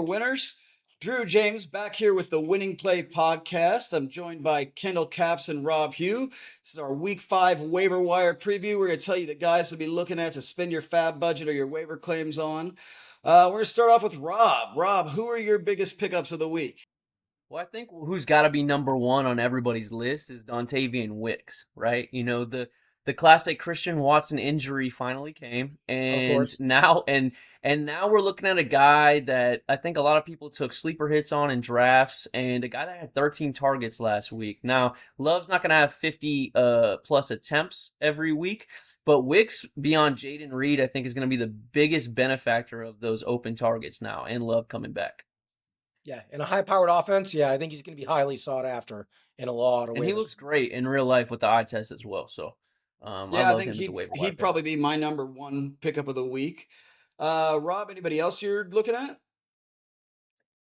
winners. Drew James back here with the Winning Play podcast. I'm joined by Kendall Caps and Rob Hugh. This is our Week 5 waiver wire preview. We're going to tell you the guys to be looking at to spend your fab budget or your waiver claims on. We're going to start off with Rob. Rob, who are your biggest pickups of the week? Well, I think who's got to be number one on everybody's list is Dontavian Wicks, right? The classic Christian Watson injury finally came, Of and course. now we're looking at a guy that I think a lot of people took sleeper hits on in drafts, and a guy that had 13 targets last week. Now, Love's not going to have 50 plus attempts every week, but Wicks beyond Jaden Reed, I think, is going to be the biggest benefactor of those open targets now, and Love coming back. Yeah, in a high-powered offense, yeah, I think he's going to be highly sought after in a lot of And he waivers. looks great in real life with the eye test as well. So I Yeah, I love think him as a he'd, waiver wire he'd pick. probably be my number one pickup of the week. Rob, anybody else you're looking at?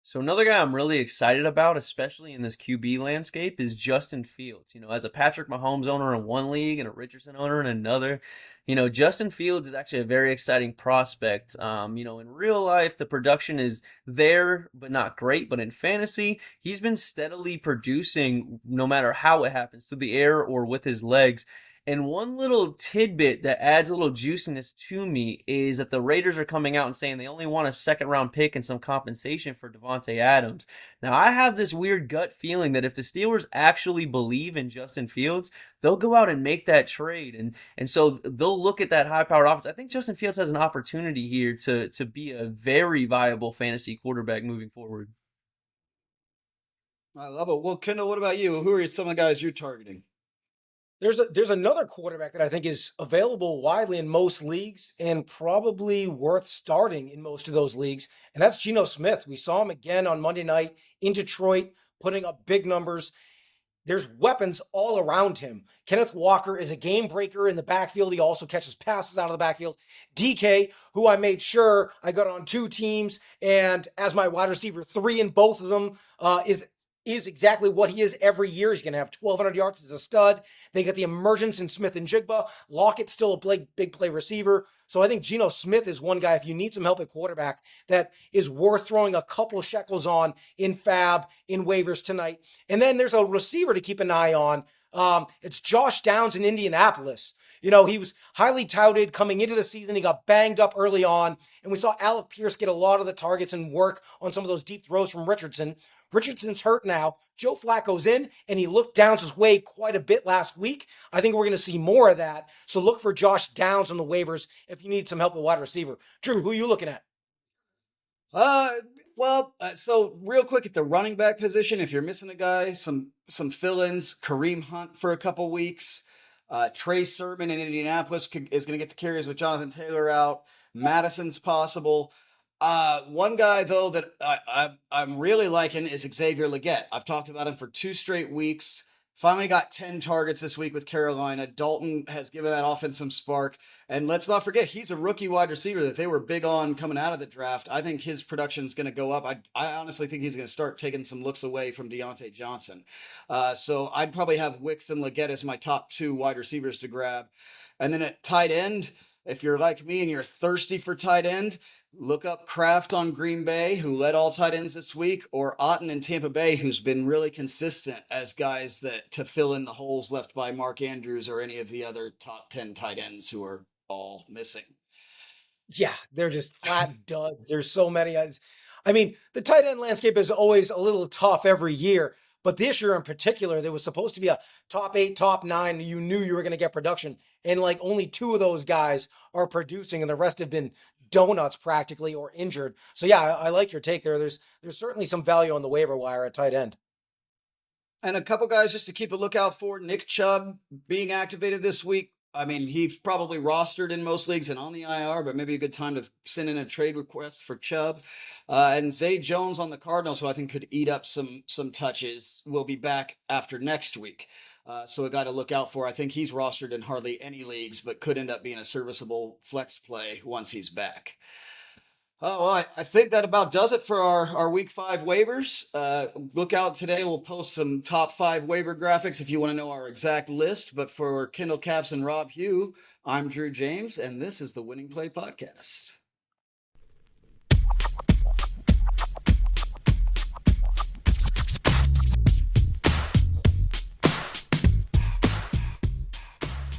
So another guy I'm really excited about, especially in this QB landscape, is Justin Fields. As a Patrick Mahomes owner in one league and a Richardson owner in another, Justin Fields is actually a very exciting prospect. In real life, the production is there, but not great. But in fantasy, he's been steadily producing no matter how it happens, through the air or with his legs. And one little tidbit that adds a little juiciness to me is that the Raiders are coming out and saying they only want a second round pick and some compensation for Devontae Adams. Now, I have this weird gut feeling that if the Steelers actually believe in Justin Fields, they'll go out and make that trade. And so they'll look at that high powered offense. I think Justin Fields has an opportunity here to be a very viable fantasy quarterback moving forward. I love it. Well, Kendall, what about you? Who are some of the guys you're targeting? There's another quarterback that I think is available widely in most leagues and probably worth starting in most of those leagues, and that's Geno Smith. We saw him again on Monday night in Detroit, putting up big numbers. There's weapons all around him. Kenneth Walker is a game breaker in the backfield. He also catches passes out of the backfield. DK, who I made sure I got on two teams, and as my wide receiver 3 in both of them, is exactly what he is every year. He's going to have 1,200 yards as a stud. They got the emergence in Smith and Jigba. Lockett's still a big play receiver. So I think Geno Smith is one guy, if you need some help at quarterback, that is worth throwing a couple shekels on in fab, in waivers tonight. And then there's a receiver to keep an eye on. It's Josh Downs in Indianapolis. He was highly touted coming into the season. He got banged up early on, and we saw Alec Pierce get a lot of the targets and work on some of those deep throws from Richardson. Richardson's hurt now. Joe Flacco's in, and he looked Downs' way quite a bit last week. I think we're going to see more of that. So look for Josh Downs on the waivers if you need some help at wide receiver. Drew, who are you looking at? Uh, so real quick at the running back position, if you're missing a guy, some fill-ins, Kareem Hunt for a couple weeks. Trey Sermon in Indianapolis is going to get the carries with Jonathan Taylor out. Madison's possible. One guy, though, that I'm really liking is Xavier Legette. I've talked about him for 2 straight weeks. Finally got 10 targets this week with Carolina. Dalton has given that offense some spark. And let's not forget, he's a rookie wide receiver that they were big on coming out of the draft. I think his production is going to go up. I honestly think he's going to start taking some looks away from Deontay Johnson. So I'd probably have Wicks and Legette as my top 2 wide receivers to grab. And then at tight end, if you're like me and you're thirsty for tight end, look up Kraft on Green Bay, who led all tight ends this week, or Otten in Tampa Bay, who's been really consistent as guys that to fill in the holes left by Mark Andrews or any of the other top 10 tight ends who are all missing. Yeah, they're just flat duds. There's so many. I mean, the tight end landscape is always a little tough every year, but this year in particular, there was supposed to be a top 8, top 9. You knew you were going to get production, and like only 2 of those guys are producing, and the rest have been donuts practically or injured. So yeah, I like your take there. There's certainly some value on the waiver wire at tight end. And a couple guys just to keep a lookout for. Nick Chubb being activated this week. I mean, he's probably rostered in most leagues and on the IR, but maybe a good time to send in a trade request for Chubb. And Zay Jones on the Cardinals, who I think could eat up some touches, will be back after next week. So a guy to look out for. I think he's rostered in hardly any leagues, but could end up being a serviceable flex play once he's back. Oh, well, I think that about does it for our week 5 waivers. Look out today. We'll post some top 5 waiver graphics if you want to know our exact list. But for Kendall Caps and Rob Hugh, I'm Drew James, and this is the Winning Play Podcast.